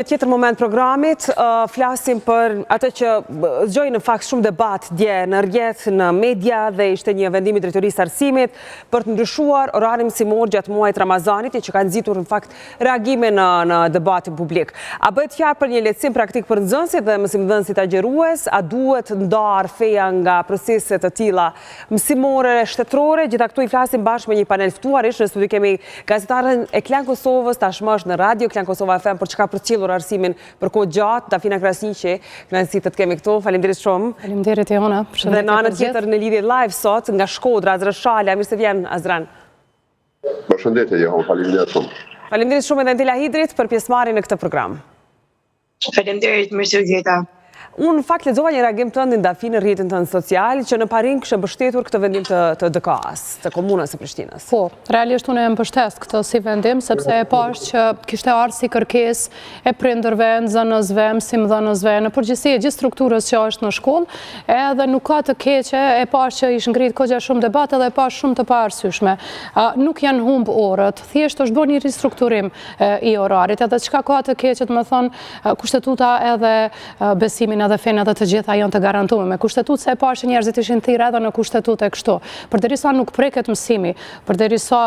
Tjetër moment programit, flasim për atë që zgjoi në fakt shumë debat dje në rrjet, në media dhe ishte një vendim i drejtorisë arsimit për të ndryshuar orarin mësimor gjatë muajit Ramazanit, që ka nxitur në fakt reagime në debatin publik. A bëhet fjalë për një lehtësim praktik për nxënësit dhe mësimdhënësit agjerues? A duhet ndar feja nga procese të tilla mësimore shtetërore? Gjitha këtu i flasim bashkë me një panel ftuarish. Në studio kemi gazetaren e Klan Kosovës, tashmë është në radio Klan Kosova FM për çka përcjellur arsimin për kohë gjatë. Dafina Krasniqi, kënaqësi të kemë këtu. Faleminderit shumë. Faleminderit Jona. Dhe në anën tjetër në lidhje live sot nga Shkodra, Azra Shala. Mirë se vjen, Azran. Përshëndetje, Jona. Faleminderit shumë. Faleminderit shumë edhe Antela Hidrit për pjesëmarrjen në këtë program. Faleminderit, mirë se u gjeta. Unë në fakt lexova një reagim tënd në Dafi në rrjetin tënd social që në parim kishte mbështetur këtë vendim të DK-s, të komunës së Prishtinës. Po, realisht unë e mbështes këtë si vendim sepse e pash që kishte ardhur si kërkesë e prindërve, nxënësve, mësimdhënësve, në përgjithësi gjithë strukturës që është në shkollë, edhe nuk ka të keqe, e pash që ish ngrit kogja shumë debate dhe e pash shumë të paarsyeshme. Nuk janë humb orët, thjesht është bërë një ristrukturim i orarit, edhe çka ka të keqe, do të thonë kushtetuta edhe besimin edhe fenë edhe të gjitha janë të garantuar me kushtetutë, se e pash që njerëzit ishin thirrë edhe në kushtetutë e kështu. Përderisa nuk preket mësimi, përderisa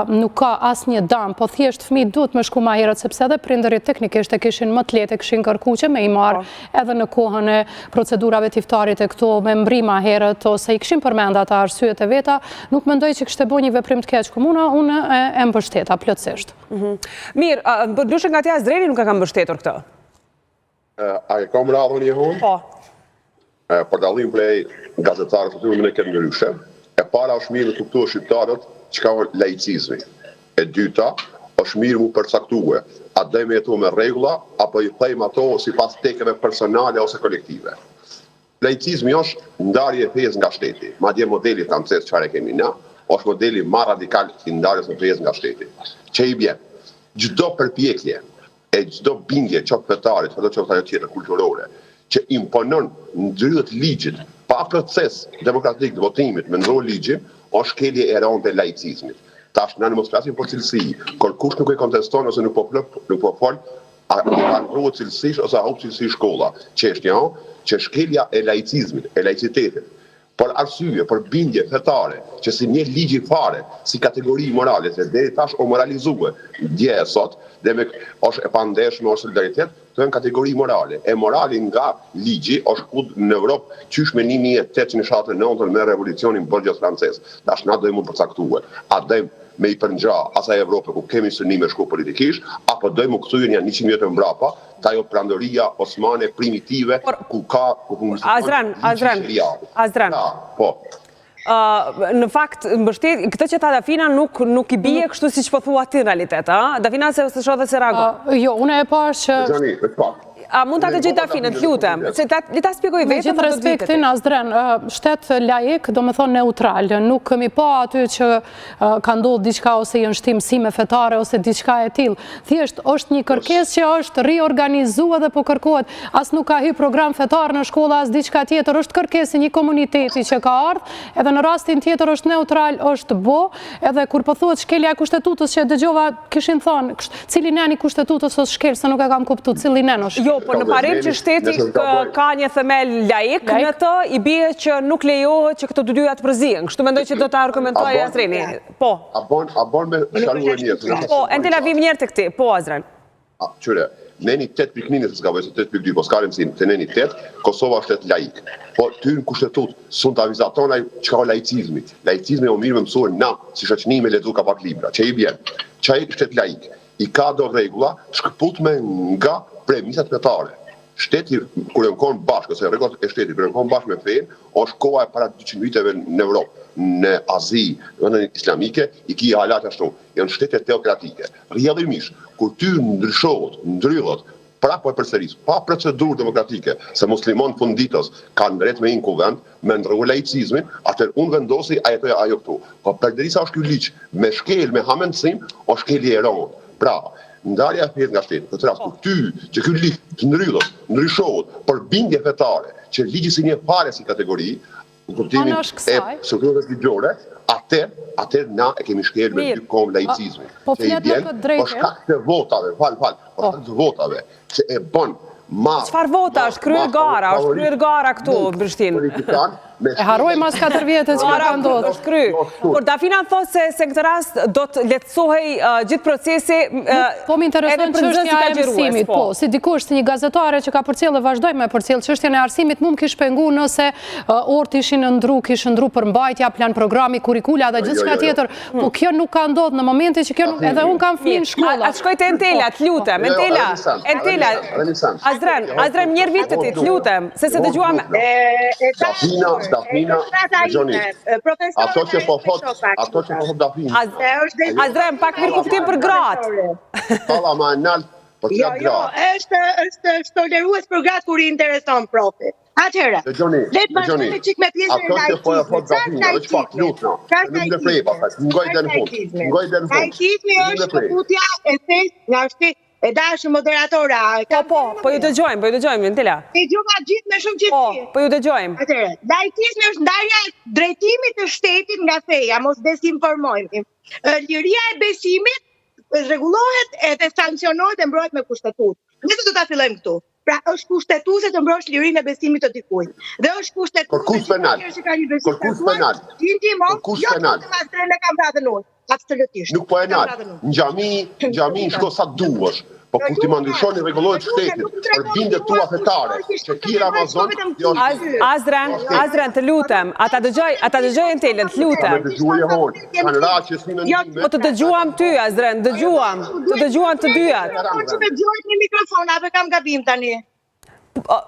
nuk ka asnjë dëm, po thjesht fëmijët duhet më shku më herët sepse edhe prindërit teknikisht e kishin më të lehtë, kishin kërkuar që me i marr edhe në kohën e procedurave të iftarit e këtu me mbrim më herët ose i kishin përmend ata arsyet e veta, nuk mendoj që kishte bëu një veprim të keq komuna, unë e mbështeta plotësisht. Mirë, ndryshe nga ti Azreni nuk e ka mbështetur këtë. A e kam radhën një honë? Po. Për dallim prej gazetarët të tyre në këtë ndryshe. E para është mirë të kuptuar shqiptarët çka është laicizmi. E dyta është mirë mu përcaktue. A do me jetu me rregulla apo i thejmë ato sipas tekeve personale ose kolektive. Laicizmi është ndarje e fesë nga shteti. Madje modeli francez çfarë kemi na, është modeli më radikal i ndarjes së fesë nga shteti. Që i bën çdo përpjekje e çdo bindje qoftë fetare, qoftë ajo tjetër kulturore, që imponon ndryrët ligjit pa proces demokratik të votimit me ndryrë ligji, është shkelje e rëndë e laicizmit. Tash na mos flasim për cilësi, kur kush nuk e konteston ose nuk po fol, a ka ndryrë cilësish ose a cilësi shkolla. Çështja që shkelja e laicizmit, e laicitetit, për arsye, për bindje fetare, që si një ligji fare, si kategori morale, se deri tash o moralizue, dje e sot, dhe me është e pandeshme ose solidaritet, të në kategori morale. E morali nga ligji është kud në Evropë qysh me 1879 me revolucionin borgjës francez. Tash na dojmë përcaktue. A dojmë me i përngja asaj Evropë ku kemi synime shku politikisht, apo dojmë kthyen janë 100 vjetë mbrapa, ta jo prandoria osmane primitive, ku ka... Azran. Po. Në fakt, mbështet, këtë që tha Dafina nuk i bie kështu si që po thua ti në realitet, a? Dafina se shoh dhe se reago. Jo, unë e pash që... A mund ta dëgjoj Dafinën, lutem, se le ta shpjegoj vetëm. Me gjithë respektin, Azren, shtet laik, do me thonë neutral, nuk kemi pa aty që ka ndodhur diçka ose janë shtim mësime fetare ose diçka e tillë. Thjesht është një kërkesë që është riorganizuar dhe po kërkohet, as nuk ka hyrë program fetar në shkolla as diçka tjetër, është kërkesë e një komuniteti që ka ardhur, edhe në rastin tjetër është neutral, është bo, edhe kur po thuhet shkelja e kushtetutës që dëgjova kishin thënë, cili neni kushtetutës ose shkel, se nuk e kam kuptuar, cili nen është. Po në parim që shteti ka një themel laik në të, i bie që nuk lejohet që këto dy dyja të përzihen. Kështu mendoj që do ta argumentoj Azreni. Po. A bon me sharuar njëtë. Po, Antela vim njerë të këti. Po, Azren. Qyre, neni 8.1 se s'ka bëjë, 8.2, po s'ka rëndësin, të neni 8, Kosova është laik. Po, ty në kushtetut, sun të avizatona që ka laicizmi. Laicizmi o mirë me mësuar na, si shoqëni me lezu ka pak libra. Që i bjen, që i shtet laik. I ka do regula, shkëput me nga premisat fetare. Shteti, kur e në konë bashkë, ose regullat e shteti, kur e në konë bashkë me fejnë, është koha e para 200 viteve në Europë, në Azi, në islamike, i ki halat ashtu, janë shtetet teokratike. Rjedhimisht, kur ty ndryllot, pra po e përsëris, pa procedur demokratike, se muslimon funditos kanë drejt me inkuvent, me ndrru laicizmin, atër unë vendosi ajo këtu. Po përderisa është ky liq, me shkel, me hamendësim, është shkelje e rëndë. Pra, ndarja e fesë nga shteti, këtë rast, kur ty, që ky ligj të ndryshohet për bindje fetare, që ligji si një fare si kategori, në kuptimin e strukturës ligjore, atër na e kemi shkelë me dy kom laicizmi. Po Se i flet në vjen, këtë drejtë. po shkak të votave, po shkak të votave, që e bën Çfarë vota është kryer gara, është kryer gara këtu në Prishtinë. E harroj mas 4 vjetë që ka ndodhur. Është kry. Por Dafina thotë se në këtë rast do të lehtësohej gjithë procesi Po më intereson çështja e arsimit, po, si dikush si një gazetare që ka përcjellë dhe vazhdoj me përcjell çështjen e arsimit, mu më kish pengu nëse orët ishin kishë ndru për mbajtja, plan programi, kurikula dhe gjithçka tjetër, po kjo nuk ka ndodhur në momentin që kjo edhe unë kam fëmijë në shkolla. A shkoj te Entela, të lutem, Entela. Azrem njerë vitet të lutem, se dëgjuam. Dafina, Gjoni, ato që po thot Dafina. Azrem, pak mirë kuptim për gratë. Talla ma e nalë, po që gratë. është tolerues për gratë kur i intereson profi. Atëherë, letë bashkë me qik me pjesën e laicizmit. Ato që po e thot Dafina, është pak lutna. Nuk dhe prej, ngoj dhe në fund. Laicizmi është këputja e thesë nga është e dashë moderatora. Po ju dëgjojmë, Entela. E gjova gjithë me shumë qëtësi. Po ju dëgjojmë. Atëre, laicizmi është ndarja drejtimit të shtetit nga feja, mos desinformojmë. Liria e besimit rregullohet edhe sankcionohet e mbrohet me kushtetut. Nëse do ta fillojmë këtu. Pra është kushtetuese të mbrosh lirinë e besimit të dikujt. Dhe është kushtetuese kërkues penal. Kërkues penal. Kërkues penal. Ne kam vratën unë. Absolutisht. Nuk po e nal. Në xhami shko sa duash. Po kur ti mandryshoni rregullohet shtetit, për bindet tua fetare, që ki Ramazan, Azran, të lutem, ata dëgjoj Entelën, të lutem. Po të dëgjuam ty, Azran, të dëgjuam të dyat. Që me dëgjojt një mikrofon, apo kam gabim tani?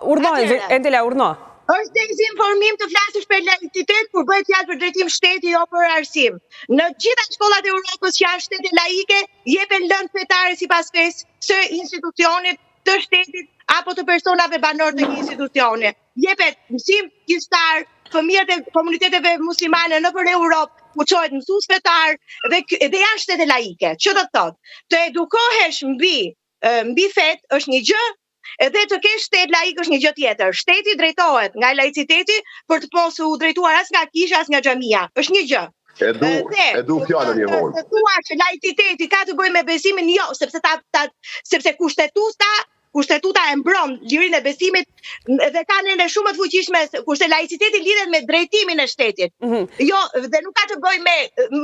Urno, Entela, urno. Është dezinformim të flasësh për laicitet kur bëhet fjalë për drejtim shteti jo për arsim. Në gjitha shkollat e Europës që janë shtete laike, jepen lëndë fetare sipas fesë së institucionit të shtetit apo të personave banor të një institucioni. Jepet mësim histar, fëmijët e komuniteteve muslimane nëpër Europë, u çohet mësues fetar dhe janë shtete laike. Ç'do të thotë? Të edukohesh mbi fet është një gjë. Edhe të kesh shtet laik është një gjë tjetër. Shteti drejtohet nga laiciteti për të mos u drejtuar as nga kisha as nga xhamia. Është një gjë. Edu fjalën e vonë. Se thua që laiciteti ka të bëjë me besimin, jo, sepse kushtetuta e mbron lirinë e besimit dhe ka nëne shumë të fuqishme, kurse laiciteti lidhet me drejtimin e shtetit. Jo, dhe nuk ka të bëjë me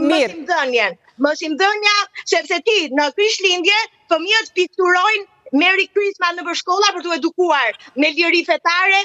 mësimdhënien. Mësimdhënia, sepse ti në Krishtlindje fëmijët pikturojnë Merry Christmas në shkolla për të edukuar me liri fetare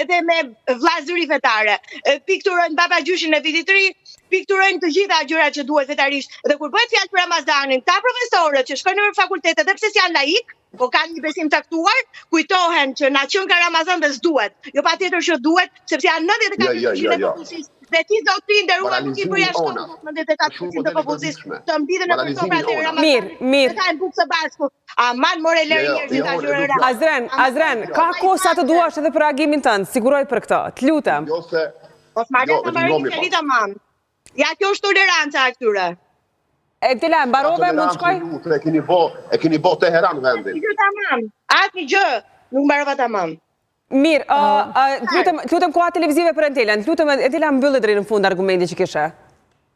dhe me vllazëri fetare. Pikturojnë babagjyshin e vitit të ri, pikturojnë të gjitha gjërat që duhet fetarisht. Dhe kur bëhet fjalë për Ramazanin, ta profesorët që shkojnë në fakultet edhe pse janë laik, po kanë një besim taktuar, kujtohen që na qen ka Ramazan dhe s'duhet. Jo patjetër që duhet, sepse janë 94% e popullsisë. Dhe ti zotri nderuar nuk i bëja shkollë 94% të popullsisë të mbidhen në përtopra të Ramazanit. Mirë. Ka në bukë së bashku. Aman more lëri njerëzit ta gjurën. Azren, ka kohë sa të duash edhe për reagimin tënd, siguroj për këtë. Të lutem. Osmane të marrin një tamam. Ja, kjo është toleranca e këtyre. Entela, mbarove mund shkoj? E keni bo Teheran vendin. Tamam. Atë një gjë, nuk mbarova tamam. Mirë, lutem koha televizive për Entelën. Lutem Entela mbyllet deri në fund argumenti që kishe.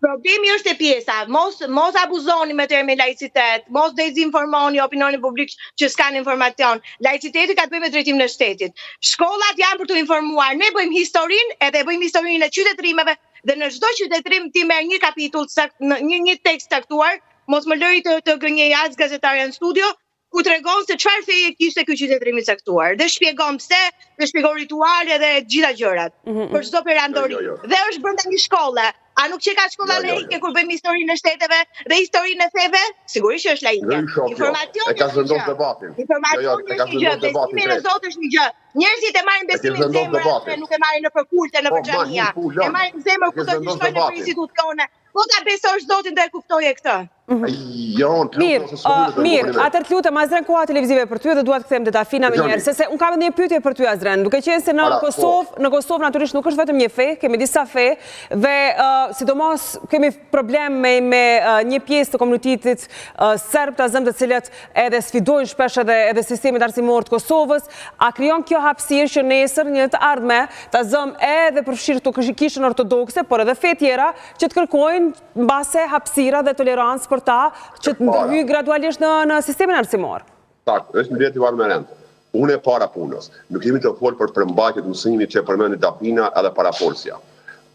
Problemi është e pjesa, mos abuzoni me termin laicitet, mos dezinformoni opinionin publik që s'kan informacion. Laiciteti ka të bëjë me drejtimin e shtetit. Shkollat janë për të informuar. Ne bëjmë historinë, edhe bëjmë historinë e qytetërimeve dhe në çdo qytetërim ti merr një kapitull, një tekst caktuar, mos më lëri të gënjej as gazetarja në studio, ku tregon se çfarë feje kishte ky qytetërim i caktuar dhe shpjegon pse, dhe shpjegon rituale dhe gjitha gjërat për çdo perandori. Dhe është brenda një shkolle. A nuk që ka shkolla laike kur bëjmë historinë e shteteve dhe historinë e feve? Sigurisht që është laike. Informacioni e ka zhvendos debatin. Informacioni është një gjë, besimi në Zot është një gjë. Njerëzit e marrin besimin në zemër, nuk e marrin nëpër kulte, nëpër xhamia. E marrin në zemër kudo që shkojnë në institucione. Po ta besosh Zotin do e kuptoje këtë. Mirë, atër të lutem Azren koha televizive për ty dhe duat të kthem dhe Dafina me njerë, se unë kam edhe një pyetje për ty Azren, duke qenë se në Kosovë naturisht nuk është vetëm një fe, kemi disa fe dhe sidomos kemi problem me një pjesë të komunitetit serb të azëm të cilët edhe sfidojnë shpesh edhe sistemin arsimor të Kosovës, a krijon kjo hapësirë që nesër një të ardhme të azëm edhe përfshirë të kishën ortodokse, por edhe fe tjera që të kërkojnë mbase hapësira dhe tolerancë për ta që të ndërhyjë gradualisht në sistemin arsimor. Tak, është një vjetë i varë me rend. Unë e para punës. Nuk jemi të folë për përmbajtjet mësimit që përmendit Dafina edhe parafolsja.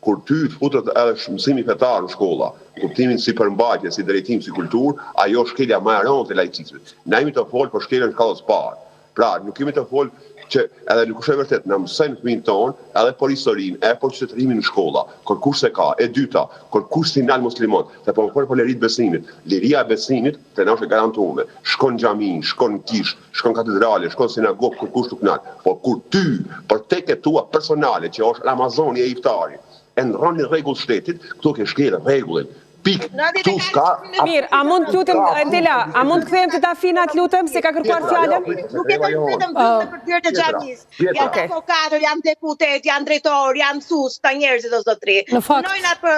Kur ty të futët edhe mësimi fetar në shkolla, kuptimin si përmbajtje, si drejtim, si kultur, ajo shkelja më e rëndë të laicizmit. Ne jemi të folë për shkeljen shkallës parë. Pra, nuk jemi të folë që edhe nuk është e vërtet në mësejnë fëmijën tonë, edhe për historinë, edhe për qytetërimin në shkolla, kërkush se ka, e dyta, kërkush sinjal muslimon, se po më folë për lirit besimit. Liria e besimit të na është e garantuar. Shkon në xhami, shkon në kish, shkon në katedrale, shkon në sinagogë, kërkush të knal. Po kur ty, për teket tua personale, që është Ramazani e iftari, e ndroni rregull shtetit, këtu ke shkelë rregullin. Pik, tu s'ka... Mirë, a mund të lutem, Entela, a mund të kthejmë të Dafina të lutem, se ka kërkuar fjallën? Nuk e vetëm për dyrë të xhamis. Janë avokator, janë deputet, janë drejtor, janë mësues, ka njerëzit o zotri. Në fakt,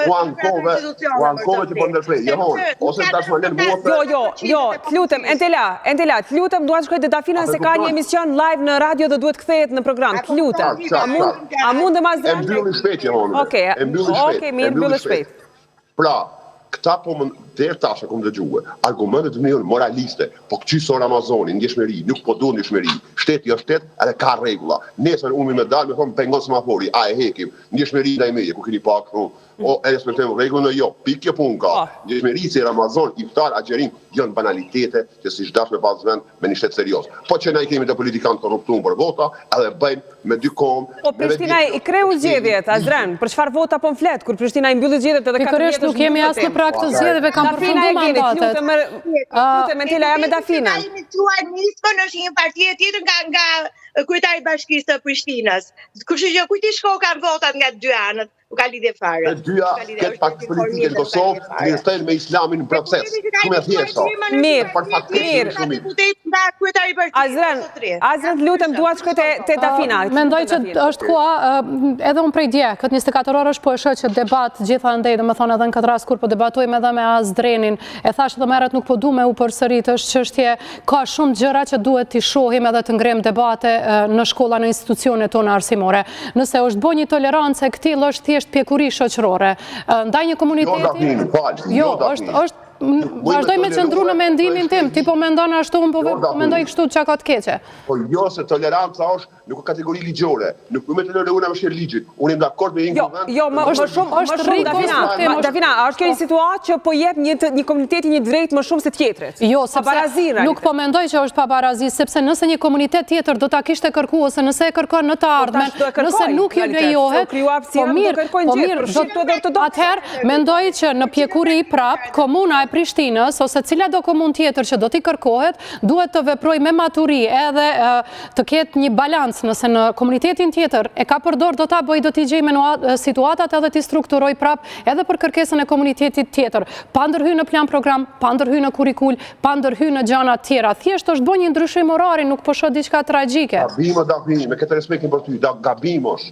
Uankove që po ndërprej, jehon, ose tashmë lënë mua... Jo, të lutem, Entela, të lutem, duat shkoj të Dafina se ka një emision live në radio dhe duhet kthehet në program, të lutem. A mund dhe mas E mbylli shpejt, jehon. Okej, mirë, mbylli shpejt. Pra, këta po më dherë tashe kom dëgjue, argumentet të njën moraliste, po këqyso Ramazoni, ndjeshmëri, nuk po duhet ndjeshmëri, shteti është shtet, edhe ka regula. Nesër unë me dalë, me thonë pengon semafori, a e hekim, ndjeshmëri ndaj meje, ku keni pak shumë, o e respektojmë regullën e jo, pikje pun ka. Ndjeshmëri si Ramazon, iftar, agjerim, janë banalitete që si shdash me pas vend me një shtet serios. Po që na i kemi të politikanë korruptuar për vota, edhe bëjmë me dy kom. Po Prishtina i kreu zgjedhjet, Azren, për çfarë vota po flet, kur Prishtina i mbylli zgjedhjet edhe 4 vjet. Nuk kemi as në prag të zgjedhjeve, kam përfunduar mandatet. Lutem Entela, jam me Dafina. Nismën është një parti tjetër nga kryetari i Bashkisë të Prishtinës. Kështu që kujt i shkokan votat nga dy anët, nuk ka lidhje fare. E dyja, këtë parti politike në Kosovë, mirëstojnë me islamin në proces. Shumë e thjeshtë. Azren, lutem, duat shkoj te Dafina. Mendoj që është koha, edhe unë prej dje, këtë 24 orësh po e shoh që debat gjithandej, domethënë edhe në këtë rast kur po debatojmë edhe me Azrenin, e thash edhe merret nuk po du me u përsërit, është çështje, ka shumë gjëra që duhet t'i shohim edhe të ngrem debate në shkolla, në institucionet tona arsimore. Nëse është bë një tolerancë e këtill është thjesht pjekuri shoqërore. Ndaj një komuniteti. Jo, është vazhdoj me qëndru në mendimin tim, ti po mendon ashtu, unë po mendoj kështu që ka të keqe. Po jo, se toleranca është nuk ka kategori ligjore, nuk me të lërë me shërë ligjit, unë jam dakord me një vend. Jo, më shumë, Dafina, është kjo një situatë që po jep një komuniteti një drejt më shumë se tjetrit. Jo, sepse nuk po mendoj që është pabarazi, sepse nëse një komunitet tjetër do ta kishte kërkuar, ose nëse e kërkon në të ardhmen, nëse nuk ju lejohet, atëherë mendoj që në pjekuri prap, komuna e Prishtinës, ose cila do komun tjetër që do t'i kërkohet, duhet të veproj me maturi edhe të ketë një balans, nëse në komunitetin tjetër e ka përdor, do t'a bëj, do t'i gjej me situatat edhe t'i strukturoj prap edhe për kërkesën e komunitetit tjetër. Pa ndërhy në plan program, pa ndërhy në kurikull, pa ndërhy në gjana tjera. Thjesht është bën një ndryshim orari, nuk po shoh diçka tragjike. Gabim, me këtë respektin për ty, gabim është.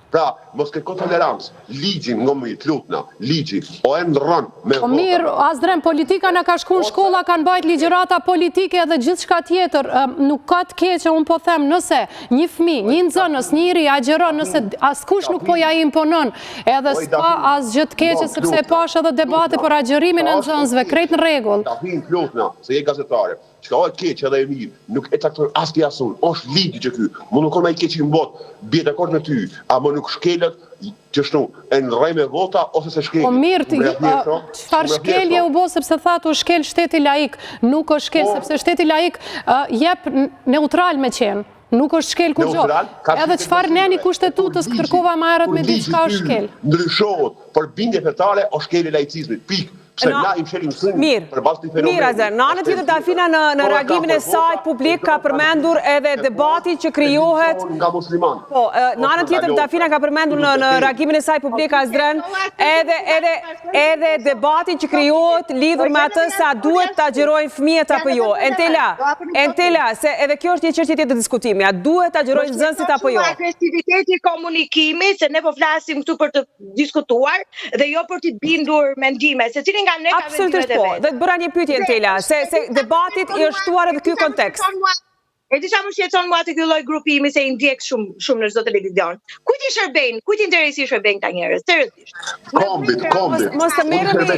Pra, mos kërko tolerancë, ligjin nga më i tlutna, ligji, o e ndërën me vota. O mirë, Azren, politika në ka shku në shkolla, kanë bajt ligjërata politike edhe gjithë shka tjetër. Nuk ka të keqe, unë po them, nëse një fmi, një nxënës, njëri agjeron, nëse askush nuk po ja imponon, edhe s'ka as gjithë keqe, sepse e pash edhe debate për agjerimin e nxënësve, krejt në regull. Dafin tlutna, se je gazetare. Që ka ojë keqë edhe e mirë, nuk e traktor as t'i asun, është ligi që ky, më nuk orme i keqë në botë, bje të akord me ty, a më nuk shkelet që shtu, e në rej me vota, ose se shkelet. Po mirë, qëfar shkelje u bo, sepse thatu shkel shteti laik, nuk është shkel, sepse shteti laik jep neutral me qenë. Nuk është shkel kur gjo. Edhe qëfar neni kushtetutës kërkova ma erët me ditë qka është shkel. Ndryshohet, për bindje fetare o shkel e laicizmit, pikë. Se na i mshelim mësimin për bazë të fenomenit. Mirë, Azren, në anën tjetër Dafina në reagimin e saj publik ka përmendur edhe debati që krijohet nga musliman. Po, në anën tjetër Dafina ka përmendur në reagimin e saj publik Azren edhe debati që krijohet lidhur me atë sa duhet ta xhirojnë fëmijët apo jo. Entela, se edhe kjo është një çështje tjetër diskutimi, a duhet ta xhirojnë nxënësit apo jo? Agresiviteti komunikimi, se ne po flasim këtu për të diskutuar dhe jo për të bindur mendime, se cilin nga ne ka Absolutisht po, dhe të bëra një pyetje Entela, se debatit i është shtuar edhe ky kontekst. E di sa më shqetëson mua të ky lloj grupimi se i ndjek shumë në çdo televizion. Kujt i shërbejnë? Kujt interesi i shërbejnë këta njerëz? Seriozisht. Kombit. Mos të merremi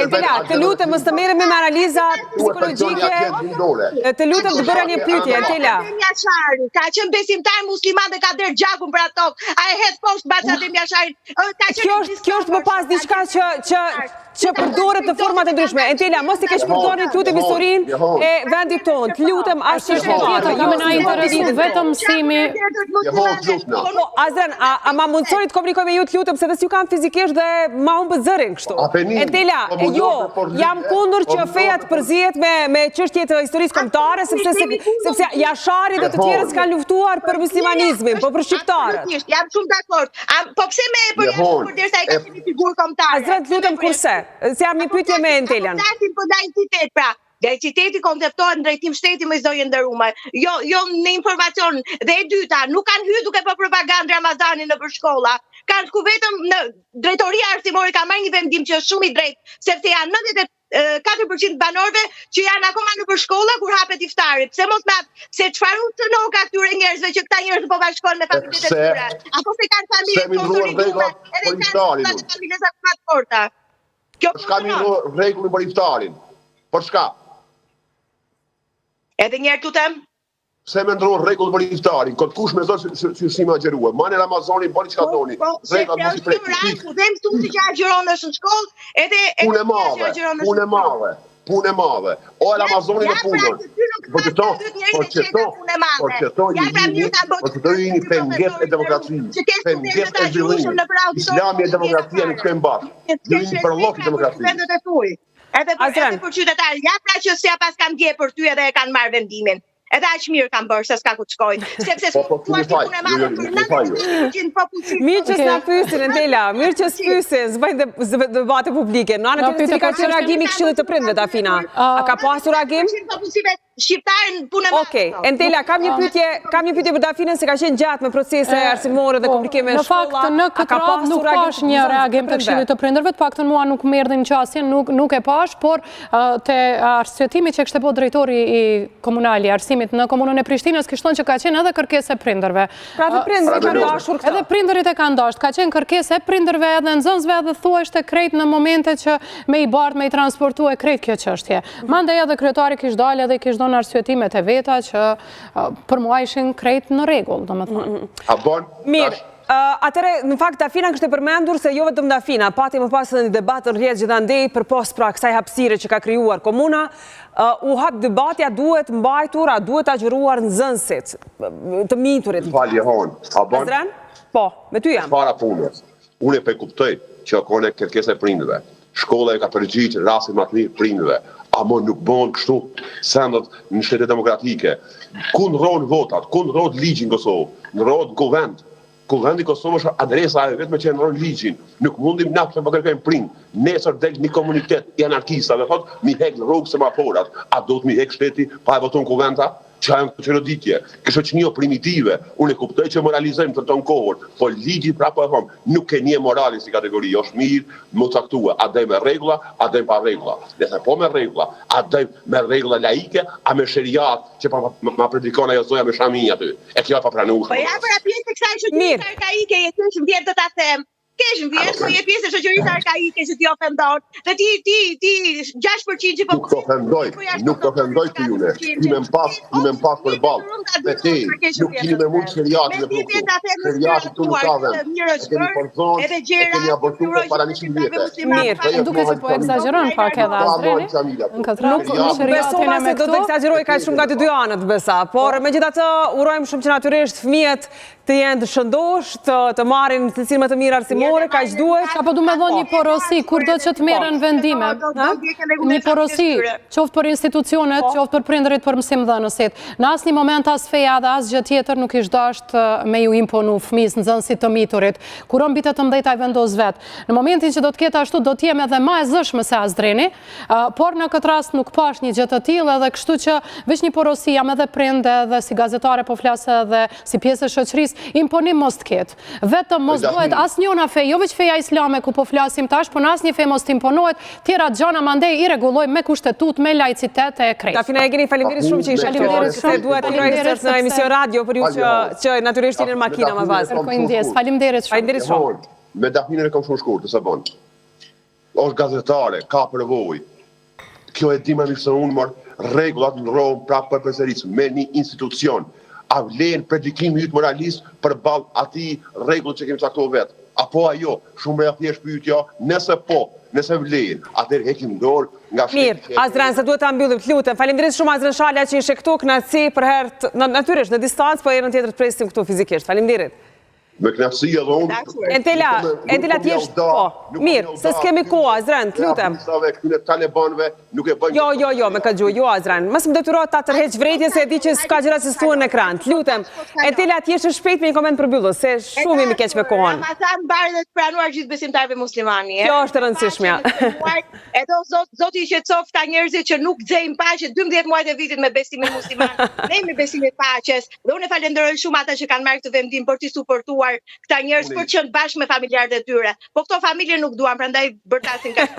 Entela, të lutem mos të merremi me analiza psikologjike. Të lutem të bëra një pyetje Entela. Ka qenë besimtar musliman dhe ka der gjakun për ato. A e hedh poshtë Basadem Jasharin? Kjo është më pas diçka që përdoret në forma të ndryshme. Entela, mos i keq përdorni lutem historinë e vendit tonë. Të lutem ashtu Ju na intereson vetëm mësimi. Azren, a ma mundsoni të komunikoj me ju të lutem se dhe si ju kam fizikisht dhe ma humbët zërin kështu. Entela, jo, jam kundër që feja të përzihet me çështje të historisë kombëtare sepse Jashari dhe të tjerët s'kan luftuar për muslimanizmin, po për shqiptarët. Jam shumë dakord. Po pse me përjashtuar përderisa ai ka qenë figurë kombëtare? Azren, të lutem kurse. Se jam një pyetje me Entelan. Po laicitet pra. Laiciteti konceptohet në drejtim shteti më zonë ndëruar. Jo në informacion. Dhe e dyta, nuk kanë hyrë duke po propagandë Ramazanin nëpër shkolla. Kanë ku vetëm në drejtoria arsimore ka marrë një vendim që është shumë i drejtë, sepse janë 94% banorëve që janë akoma nëpër shkolla kur hapet iftari. Pse mos me se çfarë ushtrono ka këtyre njerëzve që këta njerëz po bashkohen me familjet e tyre. Apo se kanë familje të konsoliduara, edhe kanë familje sa të forta. Për shka mirë rregullin për iftarin? Për shka? Edhe njerë të tem? Se me ndronë rregullin për iftarin, këtë kush me zonë që si ma gjerua. Mane Ramazanin, bani që ka doni. Rregullin mos i prekë. Dhe mësuesi që agjeron është në shkollë, edhe punë e madhe. O Ramazanin e punën. Por qëto i një penget e demokracisë. Penget e zhvillimit. Islami e demokracia në këmë bashkë. Ju një përlok i demokracisë. Edhe për qytetarë, ja pra që s'ja pas kanë dje për ty edhe e kanë marrë vendimin. Edhe aq mirë kanë bërë se s'ka ku të shkojnë. Sepse s'kuar të punë e madhe për 90% popullsinë. Mirë që s'na pyesin Entela, mirë që s'pyesin, s'bëjnë debate publike. Në anën tjetër cili ka qenë reagimi i Këshillit të Prindërve Dafina? A ka pasur reagim? Shqiptarën punë e madhe. Okej, Entela, kam një pyetje për Dafinën se ka qenë gjatë me procese arsimore dhe komunikime në shkolla. Në fakt në këtë radhë nuk pash një reagim të Këshillit të Prindërve, të paktën mua nuk më erdhi në qasje, nuk e pash, por te arsyetimi që kishte bërë drejtori i komunal i arsimit në komunën e Prishtinës kishte thënë që ka qenë edhe kërkesë e prindërve. Pra dhe prindërit kanë dashur këtë. Edhe prindërit e kanë dashur, ka qenë kërkesë e prindërve edhe nxënësve edhe thuajtë krejt në momente që me i bart me i transportue krejt kjo çështje. Mandej edhe kryetari kishte dalë edhe kishte dhënë arsyetimet e veta që për mua ishin krejt në rregull, domethënë. A bon? Mirë. Atëre, në fakt, Dafina kështë e përmendur se jo vetëm Dafina, pati më pas në një debat në rrjetë gjithandej për pos pra kësaj hapësire që ka krijuar komuna, u hap debatja duhet mbajtur, a duhet agjëruar nxënësit të miturit. Falje hon, a bon? Azren? Po, me ty jam. Para punës, unë e kuptoj që kone kërkesë e prindëve. Shkolla e ka përgjigjë rastin më të mirë prindëve. Amo nuk bon kështu sendet në shtetet demokratike. Ku ndrohen votat, ku ndrohet ligji në Kosovë, ndrohet kuvend. Kuvendi Kosovë është adresa e vetme që e ndron ligjin. Nuk mundim na të kërkojmë prind. Nesër del një komunitet i anarkistave, thotë mi hek rrugë semaforat. A do të mi hek shteti pa e voton kuvenda? Qa e në qëroditje, kështë që një primitive, unë e kuptoj që moralizojmë të tonë kohër, po ligji prapo e thomë, nuk e një morali si kategori, është mirë, më caktua, a dhe me regla, a dhe pa regla. Dhe se po me regla, a dhe me regla laike, a me shëriat, që ma predikon ajo zoja me shaminja ty. E kjo e pa pranushme. Po ja për a pjesë të kësaj shoqërisë arkaike, e kesh vjetë të ta them. Kesh vjetë, po je pjesë e shoqërisë arkaike që ti ofendon. Dhe ti 6% që po... Nuk të ofendoj të june. Ime më pas për balë. Me te, nuk kini me mund shëriati me përku. Shëriati të nuk avem. E keni përzon, e keni abortuar para 100 vjetë. Mirë, duke që po exageron pak edhe Azreni. Në këtë radhë besova se do të exageroj ka shumë nga të dy anët besa, por megjithatë urojmë shumë që natyrisht fëmijët të jenë të shëndosh, të marrin cilësinë më të mirë arsimore shëndetësore, ka që duhet. Apo du me dhonë një porosi, kur do që të merren vendime? Një porosi, qoftë për institucionet, qoftë për prindërit, për mësimdhënësit. Në asë një moment as feja dhe as gjë tjetër nuk ishtë dashtë me ju imponu fëmis në zënësit të miturit. Kur on bitet të mdhejta i vendos vetë. Në momentin që do të ketë ashtu, do t'jem edhe ma e zëshme se as dreni, por në këtë rast nuk pash një gjë të tillë edhe kështu që veç një porosi jam edhe prindë edhe si gazetare po flasë edhe si pjesë e shoqërisë, imponim mos të ketë. Vetëm mos dohet asnjëna fe, jo veç feja islame ku po flasim tash, por në asnjë fe mos të imponohet, tjera gjana mandej i rregullojmë me kushtetut, me laicitet e krejt. Tafina Egeni, faleminderit shumë që ishe këtu. Se duhet të krojë në emision radio për ju që natyrisht jeni në makina më bazë. Faleminderit shumë. Faleminderit shumë. Me Dafinën e kam shumë shkurtë, se bon. Është gazetare, ka përvojë. Kjo e di më mirë se unë, mor rregullat ndrohen prapë për përsërisë me një institucion. A vlen predikimi yt moralist përballë atij rregull që kemi caktuar vetë? Apo ajo, shumë e thjesht pyetja, nëse po, nëse vlen, atëherë heqim dorë nga Mirë, Azran, se duhet ta mbyllim, të lutem. Faleminderit shumë Azran Shala që ishe këtu, kënaqësi për herë, natyrisht në distancë, po herën tjetër të presim këtu fizikisht. Faleminderit. Me knaqësi edhe unë. Entela thjesht po. Mirë, se s'kemi kohë, Azran, të lutem. Këtyre talibanëve nuk e bëjnë. Jo, me këtë gjuhë, jo, Azran. Mos më detyro ta tërheq vërejtjen se e di që s'ka gjëra që stuan në ekran. Të lutem. Entela thjesht shpejt me një koment përmbyllës, se shumë jemi keq me kohën. Ramazan mbarë dhe të pranuar gjithë besimtarëve muslimani. Kjo është e rëndësishmja. Edo Zoti i qetësoft ta njerëzit që nuk gjejnë paqe 12 muajt e vitit me besimin musliman. Ne me besimin e paqes. Dhe unë falenderoj shumë ata që kanë marrë këtë vendim për të suportuar këta njerëz për të qenë bashkë me familjarët e tyre. Po këto familje nuk duan, prandaj bërtasin kaq.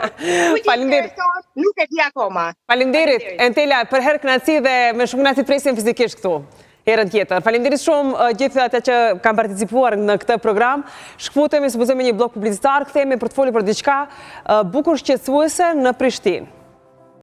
Faleminderit. Nuk e di akoma. Faleminderit, Entela, për herë kënaqësi dhe me shumë kënaqësi presim fizikisht këtu. Herën tjetër. Faleminderit shumë gjithë ata që kanë participuar në këtë program. Shkputemi, supozojmë një blok publicitar, kthehemi për të folur për diçka bukur shqetësuese në Prishtinë.